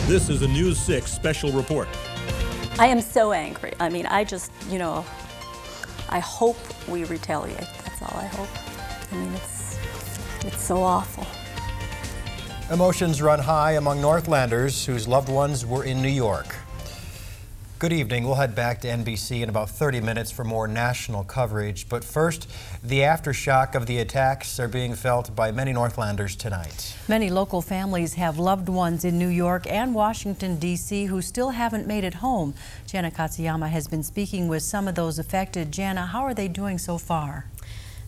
This is a News 6 special report. I am so angry. I mean, I just, I hope we retaliate. That's all I hope. I mean, it's so awful. Emotions run high among Northlanders whose loved ones were in New York. Good evening. We'll head back to NBC in about 30 minutes for more national coverage. But first, the aftershock of the attacks are being felt by many Northlanders tonight. Many local families have loved ones in New York and Washington, D.C. who still haven't made it home. Jana Katsuyama has been speaking with some of those affected. Jana, how are they doing so far?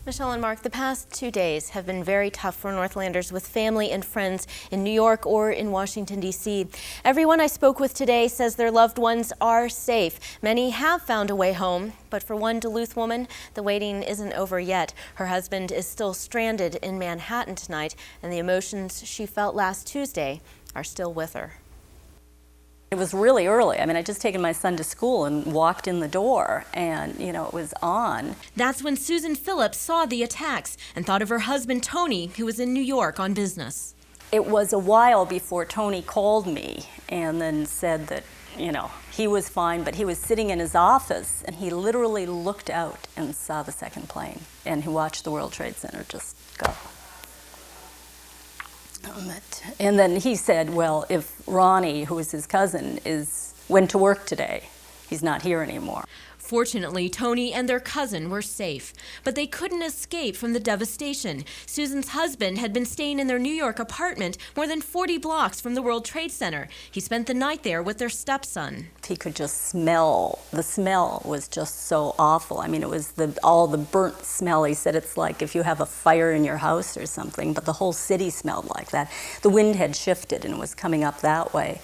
Michelle and Mark, the past 2 days have been very tough for Northlanders with family and friends in New York or in Washington, D.C. Everyone I spoke with today says their loved ones are safe. Many have found a way home, but for one Duluth woman, the waiting isn't over yet. Her husband is still stranded in Manhattan tonight, and the emotions she felt last Tuesday are still with her. It was really early. I mean, I'd just taken my son to school and walked in the door and, it was on. That's when Susan Phillips saw the attacks and thought of her husband, Tony, who was in New York on business. It was a while before Tony called me and then said that, he was fine, but he was sitting in his office and he literally looked out and saw the second plane and he watched the World Trade Center just go. And then he said, well, if Ronnie, who is his cousin, went to work today, he's not here anymore. Fortunately, Tony and their cousin were safe, but they couldn't escape from the devastation. Susan's husband had been staying in their New York apartment more than 40 blocks from the World Trade Center. He spent the night there with their stepson. He could just smell. The smell was just so awful. I mean, it was all the burnt smell. He said it's like if you have a fire in your house or something, but the whole city smelled like that. The wind had shifted and it was coming up that way.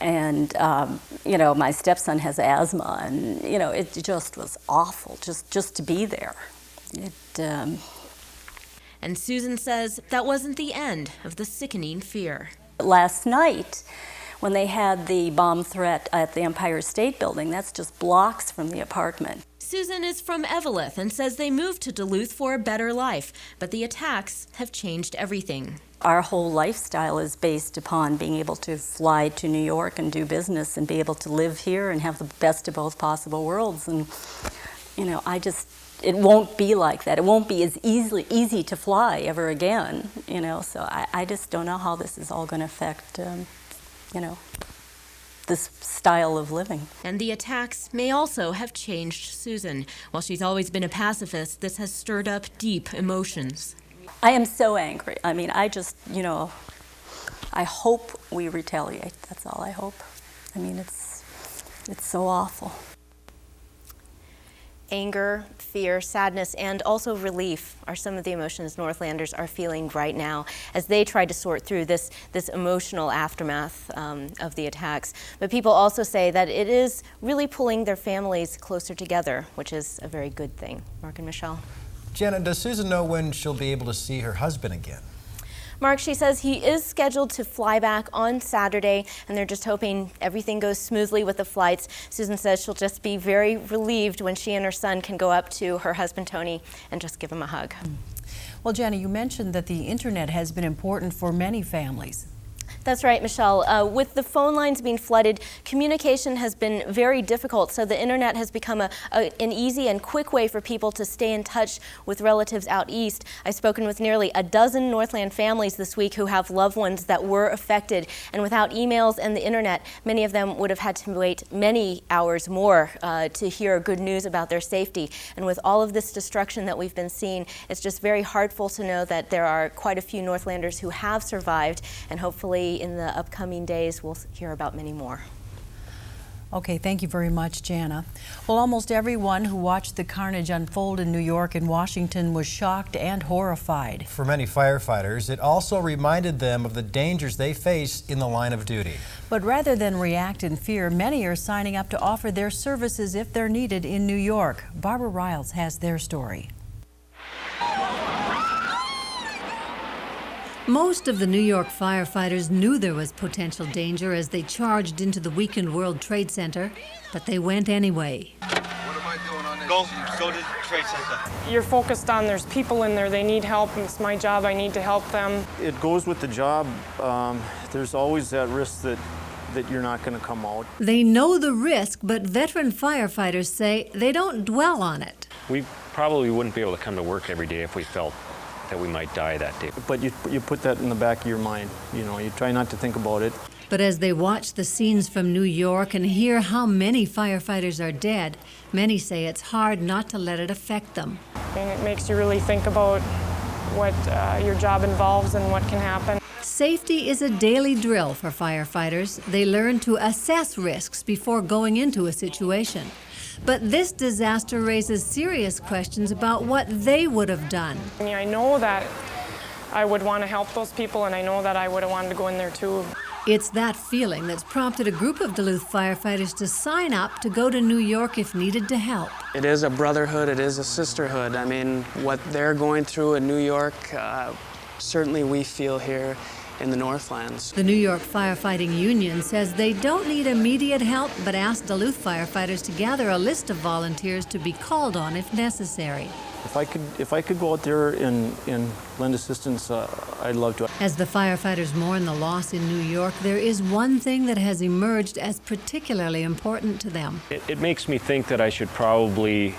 And, my stepson has asthma, and, it just was awful just to be there. And Susan says that wasn't the end of the sickening fear. Last night, when they had the bomb threat at the Empire State Building, that's just blocks from the apartment. Susan is from Eveleth and says they moved to Duluth for a better life, but the attacks have changed everything. Our whole lifestyle is based upon being able to fly to New York and do business and be able to live here and have the best of both possible worlds. And, it won't be like that. It won't be as easy to fly ever again, so I just don't know how this is all going to affect, this style of living. And the attacks may also have changed Susan. While she's always been a pacifist, this has stirred up deep emotions. I am so angry. I mean, I just, I hope we retaliate. That's all I hope. I mean, it's so awful. Anger, fear, sadness, and also relief are some of the emotions Northlanders are feeling right now as they try to sort through this emotional aftermath of the attacks. But people also say that it is really pulling their families closer together, which is a very good thing. Mark and Michelle. Jenna, does Susan know when she'll be able to see her husband again? Mark, she says he is scheduled to fly back on Saturday, and they're just hoping everything goes smoothly with the flights. Susan says she'll just be very relieved when she and her son can go up to her husband, Tony, and just give him a hug. Well, Jenna, you mentioned that the internet has been important for many families. That's right, Michelle. With the phone lines being flooded, communication has been very difficult, so the internet has become an easy and quick way for people to stay in touch with relatives out east. I've spoken with nearly a dozen Northland families this week who have loved ones that were affected, and without emails and the internet, many of them would have had to wait many hours more to hear good news about their safety. And with all of this destruction that we've been seeing, it's just very heartful to know that there are quite a few Northlanders who have survived, and hopefully in the upcoming days we'll hear about many more. Okay, thank you very much, Jana. Well, almost everyone who watched the carnage unfold in New York and Washington was shocked and horrified. For many firefighters, it also reminded them of the dangers they face in the line of duty. But rather than react in fear, many are signing up to offer their services if they're needed in New York. Barbara Riles has their story. Most of the New York firefighters knew there was potential danger as they charged into the weakened World Trade Center, but they went anyway. What am I doing on this? Go to the Trade Center. You're focused on there's people in there, they need help, and it's my job, I need to help them. It goes with the job. There's always that risk that that you're not going to come out. They know the risk, but veteran firefighters say they don't dwell on it. We probably wouldn't be able to come to work every day if we felt that we might die that day. But you put that in the back of your mind. You know, you try not to think about it. But as they watch the scenes from New York and hear how many firefighters are dead, many say it's hard not to let it affect them. And it makes you really think about what your job involves and what can happen. Safety is a daily drill for firefighters. They learn to assess risks before going into a situation. But this disaster raises serious questions about what they would have done. I mean, I know that I would want to help those people, and I know that I would have wanted to go in there too. It's that feeling that's prompted a group of Duluth firefighters to sign up to go to New York if needed to help. It is a brotherhood, it is a sisterhood. I mean, what they're going through in New York, certainly we feel here in the Northlands. The New York Firefighting Union says they don't need immediate help, but asked Duluth firefighters to gather a list of volunteers to be called on if necessary. If I could go out there and lend assistance, I'd love to. As the firefighters mourn the loss in New York, there is one thing that has emerged as particularly important to them. It makes me think that I should probably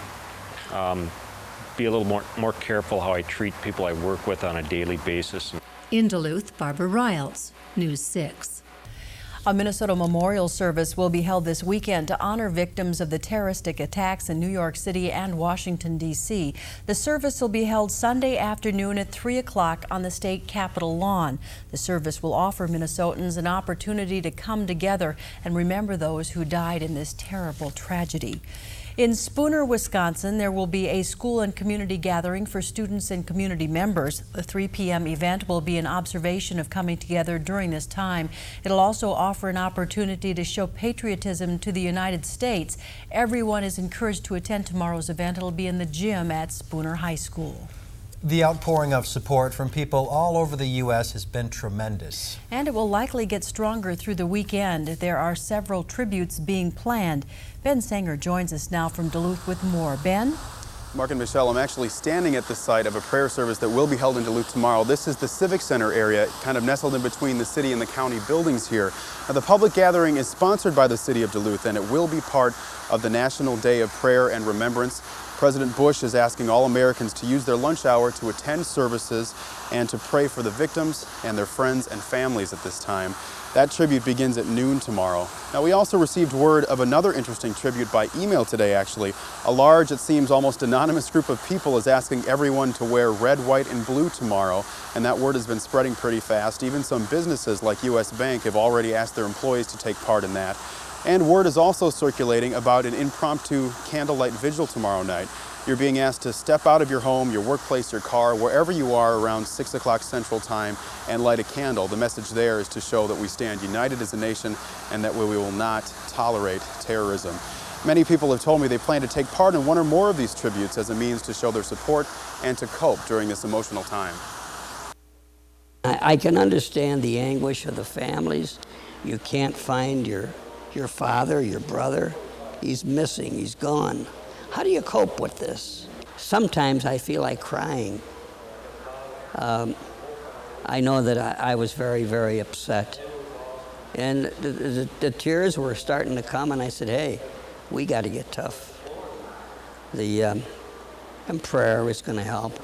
be a little more careful how I treat people I work with on a daily basis. In Duluth, Barbara Riles, News 6. A Minnesota memorial service will be held this weekend to honor victims of the terroristic attacks in New York City and Washington, D.C. The service will be held Sunday afternoon at 3 o'clock on the state capitol lawn. The service will offer Minnesotans an opportunity to come together and remember those who died in this terrible tragedy. In Spooner, Wisconsin, there will be a school and community gathering for students and community members. The 3 p.m. event will be an observation of coming together during this time. It'll also offer an opportunity to show patriotism to the United States. Everyone is encouraged to attend tomorrow's event. It'll be in the gym at Spooner High School. The outpouring of support from people all over the U.S. has been tremendous. And it will likely get stronger through the weekend. There are several tributes being planned. Ben Sanger joins us now from Duluth with more. Ben? Mark and Michelle, I'm actually standing at the site of a prayer service that will be held in Duluth tomorrow. This is the Civic Center area, kind of nestled in between the city and the county buildings here. Now, the public gathering is sponsored by the city of Duluth, and it will be part of the National Day of Prayer and Remembrance. President Bush is asking all Americans to use their lunch hour to attend services and to pray for the victims and their friends and families at this time. That tribute begins at noon tomorrow. Now, we also received word of another interesting tribute by email today, actually. A large, it seems almost anonymous group of people is asking everyone to wear red, white, and blue tomorrow, and that word has been spreading pretty fast. Even some businesses like U.S. Bank have already asked their employees to take part in that. And word is also circulating about an impromptu candlelight vigil tomorrow night. You're being asked to step out of your home, your workplace, your car, wherever you are around 6 o'clock Central Time and light a candle. The message there is to show that we stand united as a nation and that we will not tolerate terrorism. Many people have told me they plan to take part in one or more of these tributes as a means to show their support and to cope during this emotional time. I can understand the anguish of the families. You can't find your father, your brother. He's missing, he's gone. How do you cope with this? Sometimes I feel like crying. I know that I was very, very upset. And the tears were starting to come, and I said, hey, we got to get tough. And prayer is going to help.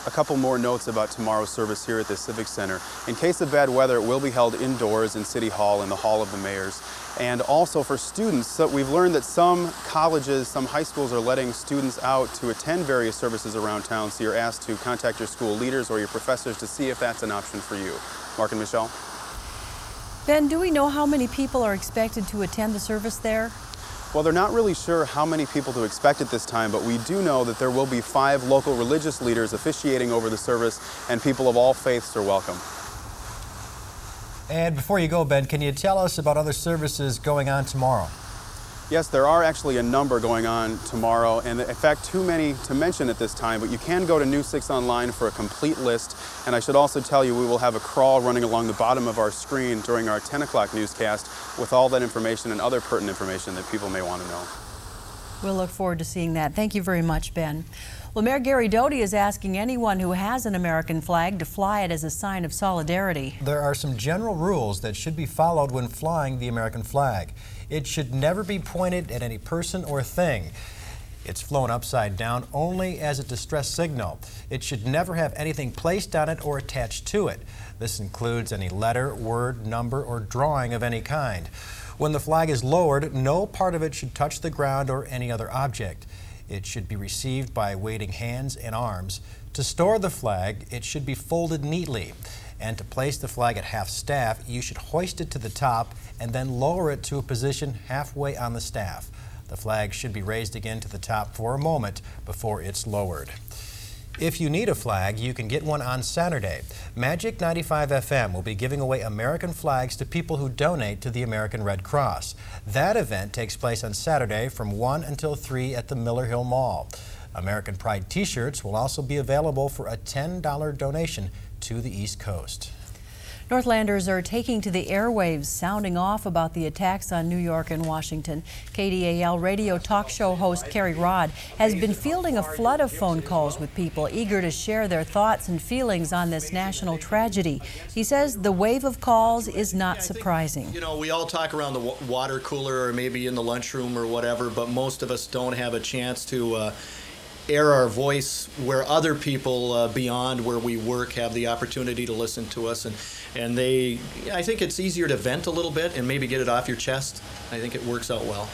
A couple more notes about tomorrow's service here at the Civic Center. In case of bad weather, it will be held indoors in City Hall in the Hall of the Mayors. And also for students, so we've learned that some colleges, some high schools are letting students out to attend various services around town, so you're asked to contact your school leaders or your professors to see if that's an option for you. Mark and Michelle? Ben, do we know how many people are expected to attend the service there? Well, they're not really sure how many people to expect at this time, but we do know that there will be 5 local religious leaders officiating over the service, and people of all faiths are welcome. And before you go, Ben, can you tell us about other services going on tomorrow? Yes, there are actually a number going on tomorrow, and in fact, too many to mention at this time, but you can go to News 6 online for a complete list. And I should also tell you, we will have a crawl running along the bottom of our screen during our 10 o'clock newscast with all that information and other pertinent information that people may want to know. We'll look forward to seeing that. Thank you very much, Ben. Well, Mayor Gary Doty is asking anyone who has an American flag to fly it as a sign of solidarity. There are some general rules that should be followed when flying the American flag. It should never be pointed at any person or thing. It's flown upside down only as a distress signal. It should never have anything placed on it or attached to it. This includes any letter, word, number, or drawing of any kind. When the flag is lowered, no part of it should touch the ground or any other object. It should be received by waiting hands and arms. To store the flag, it should be folded neatly. And to place the flag at half staff, you should hoist it to the top and then lower it to a position halfway on the staff. The flag should be raised again to the top for a moment before it's lowered. If you need a flag, you can get one on Saturday. Magic 95 FM will be giving away American flags to people who donate to the American Red Cross. That event takes place on Saturday from 1 until 3 at the Miller Hill Mall. American Pride t-shirts will also be available for a $10 donation to the East Coast. Northlanders are taking to the airwaves, sounding off about the attacks on New York and Washington. KDAL radio talk show host Kerry Rodd has been fielding a flood of phone calls with people eager to share their thoughts and feelings on this national tragedy. He says the wave of calls is not surprising. You know, we all talk around the water cooler or maybe in the lunchroom or whatever, but most of us don't have a chance to air our voice where other people beyond where we work have the opportunity to listen to us, and I think it's easier to vent a little bit and maybe get it off your chest. I think it works out well.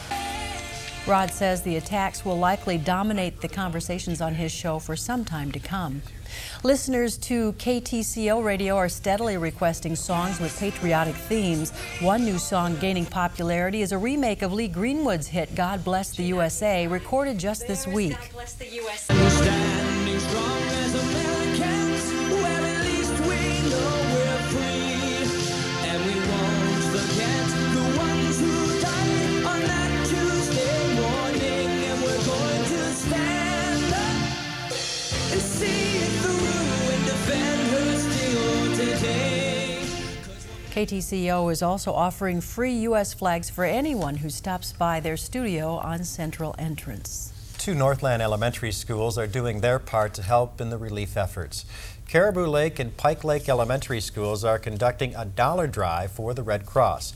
Rod says the attacks will likely dominate the conversations on his show for some time to come. Listeners to KTCO radio are steadily requesting songs with patriotic themes. One new song gaining popularity is a remake of Lee Greenwood's hit God Bless the USA, recorded just this week. KTCO is also offering free U.S. flags for anyone who stops by their studio on Central Entrance. 2 Northland elementary schools are doing their part to help in the relief efforts. Caribou Lake and Pike Lake elementary schools are conducting a dollar drive for the Red Cross.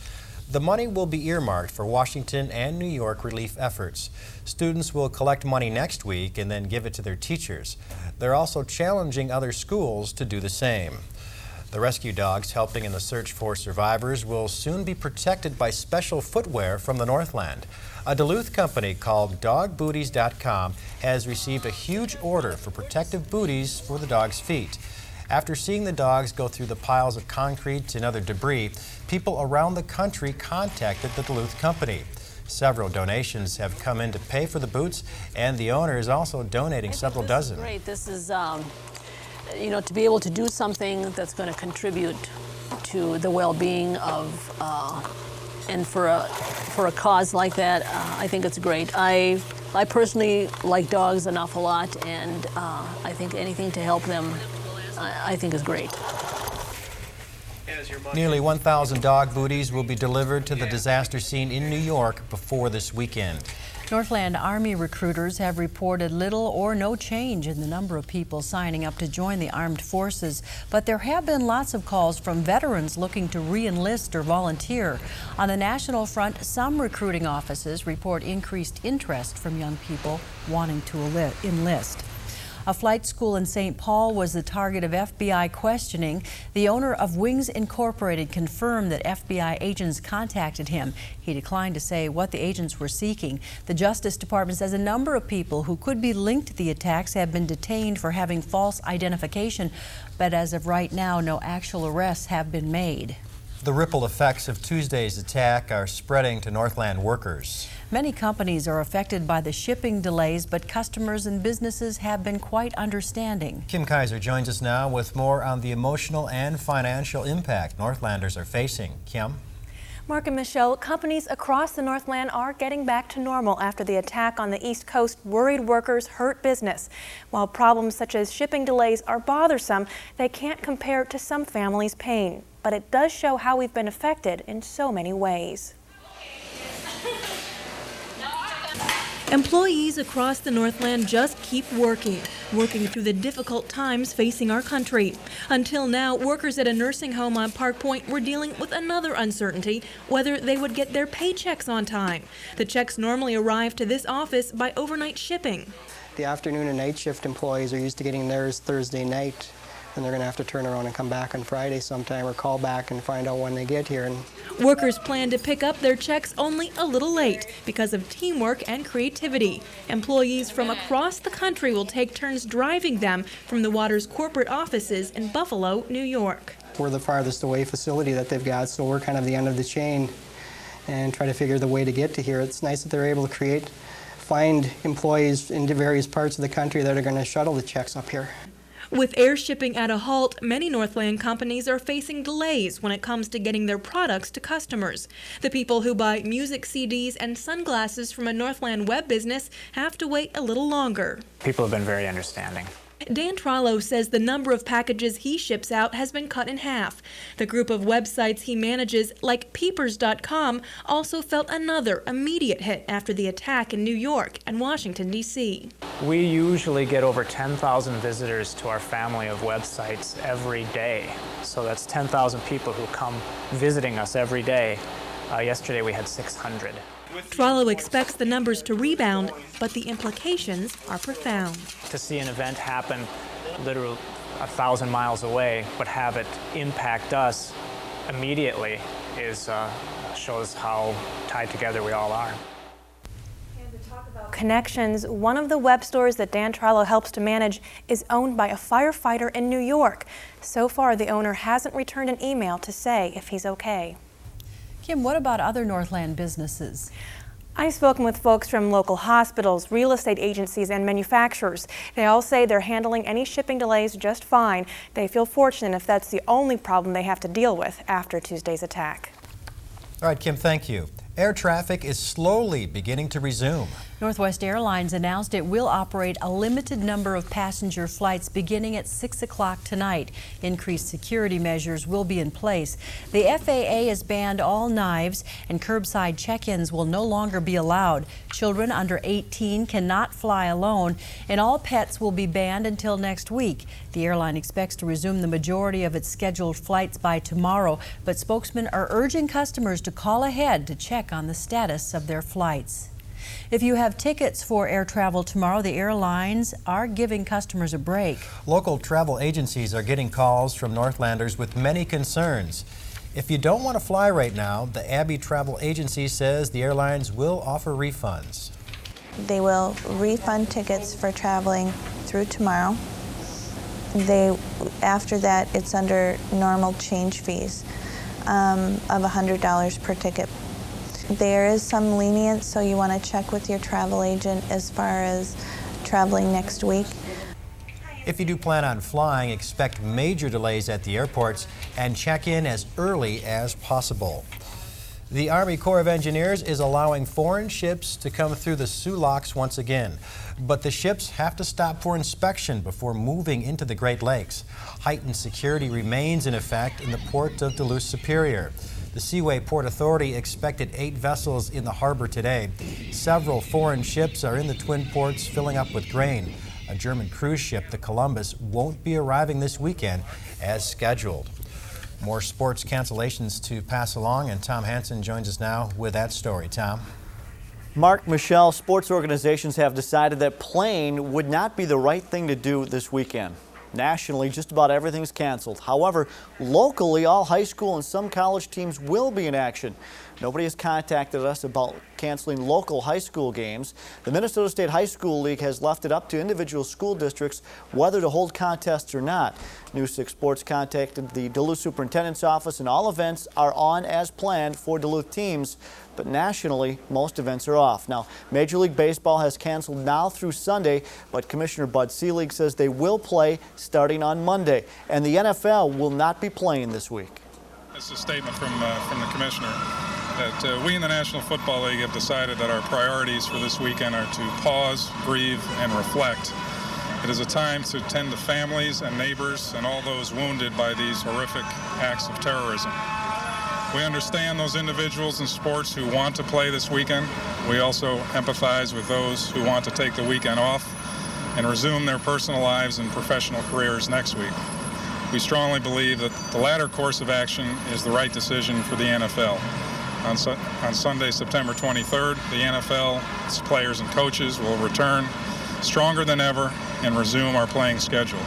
The money will be earmarked for Washington and New York relief efforts. Students will collect money next week and then give it to their teachers. They're also challenging other schools to do the same. The rescue dogs helping in the search for survivors will soon be protected by special footwear from the Northland. A Duluth company called DogBooties.com has received a huge order for protective booties for the dogs' feet. After seeing the dogs go through the piles of concrete and other debris, people around the country contacted the Duluth company. Several donations have come in to pay for the boots, and the owner is also donating several dozen. Great. This is you know, to be able to do something that's going to contribute to the well-being of, and for a cause like that, I think it's great. I personally like dogs an awful lot, and I think anything to help them, I think is great. Nearly 1,000 dog booties will be delivered to the disaster scene in New York before this weekend. Northland Army recruiters have reported little or no change in the number of people signing up to join the armed forces, but there have been lots of calls from veterans looking to re-enlist or volunteer. On the national front, some recruiting offices report increased interest from young people wanting to enlist. A flight school in St. Paul was the target of FBI questioning. The owner of Wings Incorporated confirmed that FBI agents contacted him. He declined to say what the agents were seeking. The Justice Department says a number of people who could be linked to the attacks have been detained for having false identification, but as of right now, no actual arrests have been made. The ripple effects of Tuesday's attack are spreading to Northland workers. Many companies are affected by the shipping delays, but customers and businesses have been quite understanding. Kim Kaiser joins us now with more on the emotional and financial impact Northlanders are facing. Kim? Mark and Michelle, companies across the Northland are getting back to normal after the attack on the East Coast worried workers hurt business. While problems such as shipping delays are bothersome, they can't compare to some families' pain. But it does show how we've been affected in so many ways. Employees across the Northland just keep working through the difficult times facing our country. Until now, workers at a nursing home on Park Point were dealing with another uncertainty, whether they would get their paychecks on time. The checks normally arrive to this office by overnight shipping. The afternoon and night shift employees are used to getting theirs Thursday night, and they're going to have to turn around and come back on Friday sometime or call back and find out when they get here. Workers plan to pick up their checks only a little late because of teamwork and creativity. Employees from across the country will take turns driving them from the Water's corporate offices in Buffalo, New York. We're the farthest away facility that they've got, so we're kind of the end of the chain and try to figure the way to get to here. It's nice that they're able to find employees in various parts of the country that are going to shuttle the checks up here. With air shipping at a halt, many Northland companies are facing delays when it comes to getting their products to customers. The people who buy music CDs and sunglasses from a Northland web business have to wait a little longer. People have been very understanding. Dan Trollo says the number of packages he ships out has been cut in half. The group of websites he manages, like peepers.com, also felt another immediate hit after the attack in New York and Washington, D.C. We usually get over 10,000 visitors to our family of websites every day. So that's 10,000 people who come visiting us every day. Yesterday we had 600. Trollo expects the numbers to rebound, but the implications are profound. To see an event happen literally 1,000 miles away, but have it impact us immediately shows how tied together we all are. Connections, one of the web stores that Dan Trollo helps to manage, is owned by a firefighter in New York. So far, the owner hasn't returned an email to say if he's okay. Kim, what about other Northland businesses? I've spoken with folks from local hospitals, real estate agencies, and manufacturers. They all say they're handling any shipping delays just fine. They feel fortunate if that's the only problem they have to deal with after Tuesday's attack. All right, Kim, thank you. Air traffic is slowly beginning to resume. Northwest Airlines announced it will operate a limited number of passenger flights beginning at 6 o'clock tonight. Increased security measures will be in place. The FAA has banned all knives, and curbside check-ins will no longer be allowed. Children under 18 cannot fly alone, and all pets will be banned until next week. The airline expects to resume the majority of its scheduled flights by tomorrow, but spokesmen are urging customers to call ahead to check on the status of their flights. If you have tickets for air travel tomorrow, the airlines are giving customers a break. Local travel agencies are getting calls from Northlanders with many concerns. If you don't want to fly right now, the Abbey Travel Agency says the airlines will offer refunds. They will refund tickets for traveling through tomorrow. After that, it's under normal change fees of $100 per ticket. There is some lenience, so you want to check with your travel agent as far as traveling next week. If you do plan on flying, expect major delays at the airports and check in as early as possible. The Army Corps of Engineers is allowing foreign ships to come through the Soo Locks once again, but the ships have to stop for inspection before moving into the Great Lakes. Heightened security remains in effect in the port of Duluth Superior. The Seaway Port Authority expected 8 vessels in the harbor today. Several foreign ships are in the Twin Ports filling up with grain. A German cruise ship, the Columbus, won't be arriving this weekend as scheduled. More sports cancellations to pass along, and Tom Hansen joins us now with that story. Tom. Mark, Michelle, sports organizations have decided that playing would not be the right thing to do this weekend. Nationally, just about everything's canceled. However, locally, all high school and some college teams will be in action. Nobody has contacted us about canceling local high school games. The Minnesota State High School League has left it up to individual school districts whether to hold contests or not. News 6 Sports contacted the Duluth Superintendent's office, and all events are on as planned for Duluth teams. But nationally, most events are off. Now, Major League Baseball has canceled now through Sunday, but Commissioner Bud Selig says they will play starting on Monday. And the NFL will not be playing this week. It's a statement from the commissioner that we in the National Football League have decided that our priorities for this weekend are to pause, grieve, and reflect. It is a time to tend to families and neighbors and all those wounded by these horrific acts of terrorism. We understand those individuals in sports who want to play this weekend. We also empathize with those who want to take the weekend off and resume their personal lives and professional careers next week. We strongly believe that the latter course of action is the right decision for the NFL. On Sunday, September 23rd, the NFL's players and coaches will return stronger than ever and resume our playing schedule.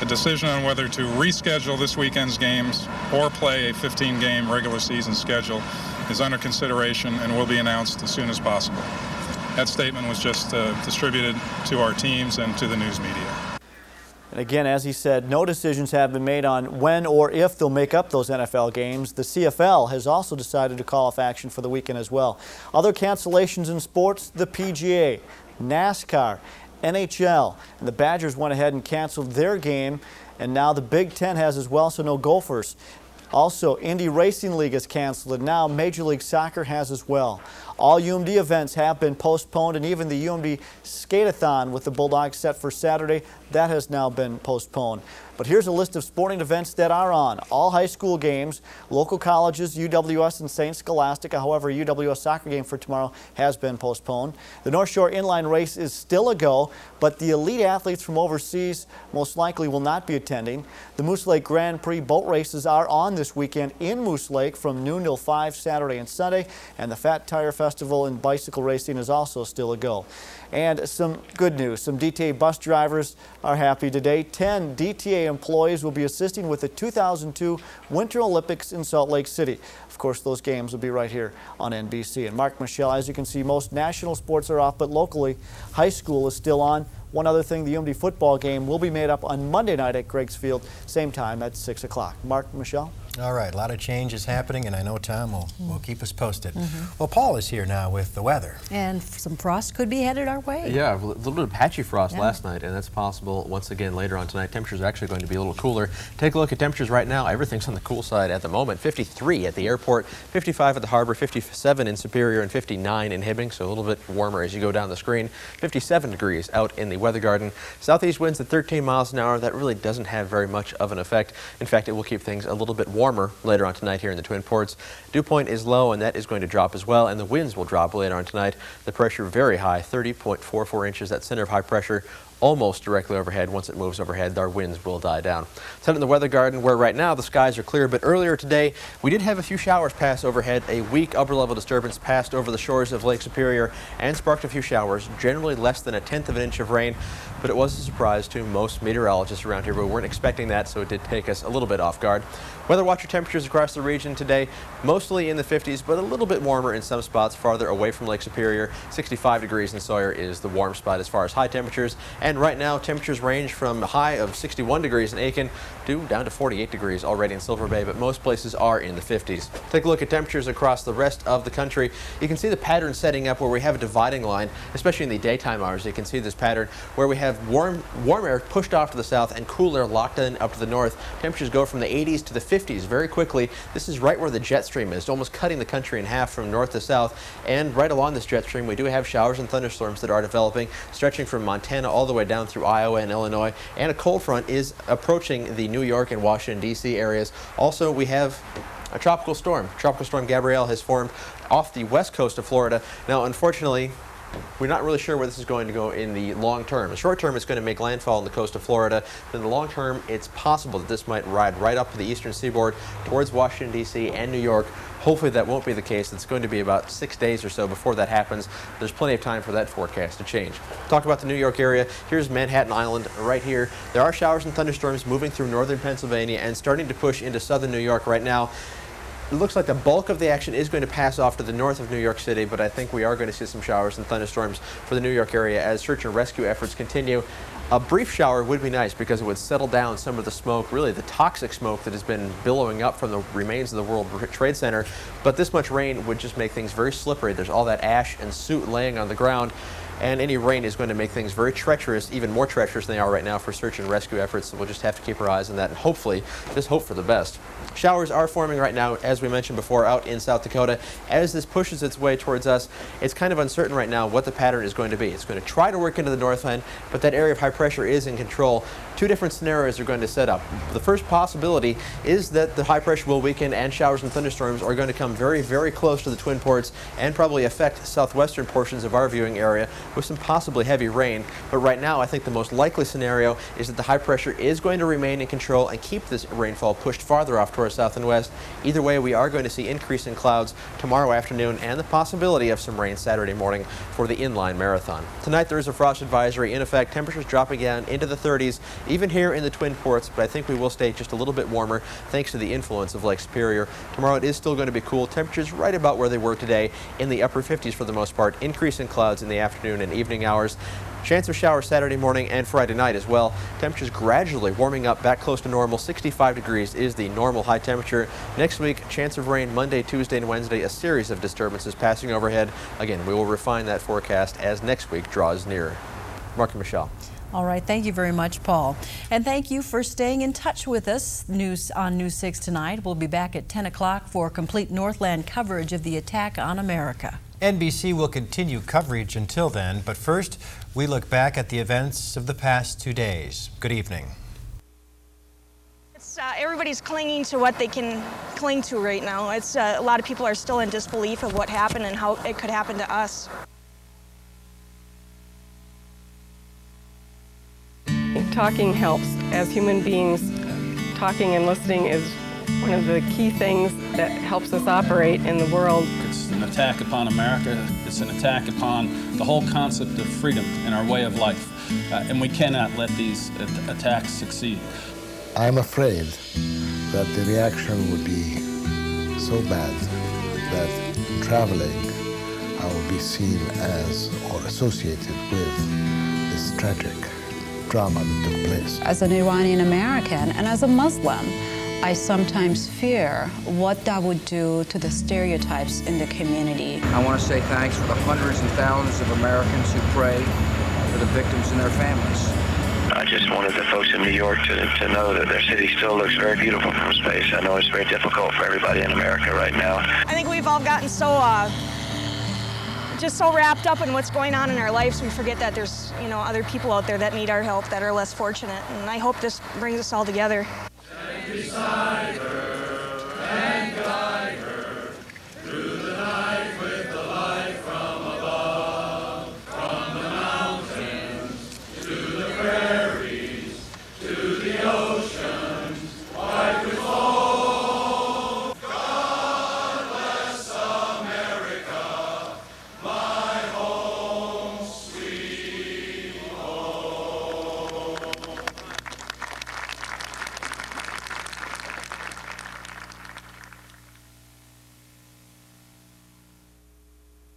The decision on whether to reschedule this weekend's games or play a 15-game regular season schedule is under consideration and will be announced as soon as possible. That statement was just distributed to our teams and to the news media. And again, as he said, no decisions have been made on when or if they'll make up those NFL games. The CFL has also decided to call off action for the weekend as well. Other cancellations in sports, the PGA, NASCAR, NHL, and the Badgers went ahead and canceled their game, and now the Big Ten has as well, so no Gophers. Also, Indy Racing League is canceled, and now Major League Soccer has as well. All UMD events have been postponed, and even the UMD Skate-a-thon with the Bulldogs set for Saturday, that has now been postponed. But here's a list of sporting events that are on. All high school games, local colleges, UWS and St. Scholastica. However, a UWS soccer game for tomorrow has been postponed. The North Shore Inline Race is still a go, but the elite athletes from overseas most likely will not be attending. The Moose Lake Grand Prix boat races are on this weekend in Moose Lake from noon till 5 Saturday and Sunday, and the Fat Tire Festival in bicycle racing is also still a go. And some good news, some DTA bus drivers are happy today. 10 DTA employees will be assisting with the 2002 Winter Olympics in Salt Lake City. Of course, those games will be right here on NBC. And Mark Michelle, as you can see, most national sports are off, but locally, high school is still on. One other thing, the UMD football game will be made up on Monday night at Greg's Field, same time at 6 o'clock. Mark, Michelle? All right, a lot of change is happening, and I know Tom will keep us posted. Well, Paul is here now with the weather. And some frost could be headed our way. Yeah, a little bit of patchy frost last night, and that's possible once again later on tonight. Temperatures are actually going to be a little cooler. Take a look at temperatures right now. Everything's on the cool side at the moment. 53 at the airport, 55 at the harbor, 57 in Superior, and 59 in Hibbing, so a little bit warmer as you go down the screen. 57 degrees out in the weather garden. Southeast winds at 13 miles an hour. That really doesn't have very much of an effect. In fact, it will keep things a little bit warmer later on tonight here in the Twin Ports. Dew point is low, and that is going to drop as well, and the winds will drop later on tonight. The pressure very high, 30.44 inches. That center of high pressure almost directly overhead. Once it moves overhead, our winds will die down. Set in the weather garden, where right now the skies are clear, but earlier today we did have a few showers pass overhead. A weak upper level disturbance passed over the shores of Lake Superior and sparked a few showers, generally less than 1/10 of an inch of rain, but it was a surprise to most meteorologists around here. We weren't expecting that, so it did take us a little bit off guard. Weather watcher temperatures across the region today, mostly in the 50s, but a little bit warmer in some spots farther away from Lake Superior. 65 degrees in Sawyer is the warm spot as far as high temperatures, and right now temperatures range from a high of 61 degrees in Aiken down to 48 degrees already in Silver Bay, but most places are in the 50s. Take a look at temperatures across the rest of the country. You can see the pattern setting up where we have a dividing line, especially in the daytime hours. You can see this pattern where we have warm air pushed off to the south and cool air locked in up to the north. Temperatures go from the 80s to the 50s very quickly. This is right where the jet stream is, almost cutting the country in half from north to south. And right along this jet stream, we do have showers and thunderstorms that are developing, stretching from Montana all the way down through Iowa and Illinois. And a cold front is approaching the New York and Washington, D.C. areas. Also, we have a tropical storm. Tropical storm Gabrielle has formed off the west coast of Florida. Now, unfortunately, we're not really sure where this is going to go in the long term. The short term, it's going to make landfall on the coast of Florida. But in the long term, it's possible that this might ride right up to the eastern seaboard towards Washington, D.C. and New York. Hopefully that won't be the case. It's going to be about 6 days or so before that happens. There's plenty of time for that forecast to change. Talk about the New York area. Here's Manhattan Island right here. There are showers and thunderstorms moving through northern Pennsylvania and starting to push into southern New York right now. It looks like the bulk of the action is going to pass off to the north of New York City, but I think we are going to see some showers and thunderstorms for the New York area as search and rescue efforts continue. A brief shower would be nice because it would settle down some of the smoke, really the toxic smoke that has been billowing up from the remains of the World Trade Center. But this much rain would just make things very slippery. There's all that ash and soot laying on the ground. And any rain is going to make things very treacherous, even more treacherous than they are right now for search and rescue efforts. So we'll just have to keep our eyes on that and hopefully just hope for the best. Showers are forming right now, as we mentioned before, out in South Dakota. As this pushes its way towards us, it's kind of uncertain right now what the pattern is going to be. It's going to try to work into the north end, but that area of high pressure is in control. two different scenarios are going to set up. The first possibility is that the high pressure will weaken and showers and thunderstorms are going to come very, very close to the Twin Ports and probably affect southwestern portions of our viewing area with some possibly heavy rain. But right now, I think the most likely scenario is that the high pressure is going to remain in control and keep this rainfall pushed farther off to our south and west. Either way, we are going to see increase in clouds tomorrow afternoon and the possibility of some rain Saturday morning for the inline marathon. Tonight, there is a frost advisory in effect. Temperatures dropping down into the 30s, even here in the Twin Ports, but I think we will stay just a little bit warmer thanks to the influence of Lake Superior. Tomorrow, it is still going to be cool. Temperatures right about where they were today in the upper 50s for the most part. Increase in clouds in the afternoon and evening hours. Chance of showers Saturday morning and Friday night as well. Temperatures gradually warming up back close to normal. 65 degrees is the normal high temperature. Next week, chance of rain Monday, Tuesday, and Wednesday. A series of disturbances passing overhead. Again, we will refine that forecast as next week draws nearer. Mark and Michelle. All right, thank you very much, Paul. And thank you for staying in touch with us. News on News 6 tonight. We'll be back at 10 o'clock for complete Northland coverage of the attack on America. NBC will continue coverage until then, but first, we look back at the events of the past 2 days. Good evening. Everybody's clinging to what they can cling to right now. A lot of people are still in disbelief of what happened and how it could happen to us. Talking helps. As human beings, talking and listening is one of the key things that helps us operate in the world. It's an attack upon America. It's an attack upon the whole concept of freedom and our way of life. And we cannot let these attacks succeed. I'm afraid that the reaction would be so bad that traveling will be seen as or associated with this tragic drama that took place. As an Iranian American and as a Muslim, I sometimes fear what that would do to the stereotypes in the community. I want to say thanks for the hundreds and thousands of Americans who pray for the victims and their families. I just wanted the folks in New York to know that their city still looks very beautiful from space. I know it's very difficult for everybody in America right now. I think we've all gotten just so wrapped up in what's going on in our lives, we forget that there's, other people out there that need our help, that are less fortunate. And I hope this brings us all together.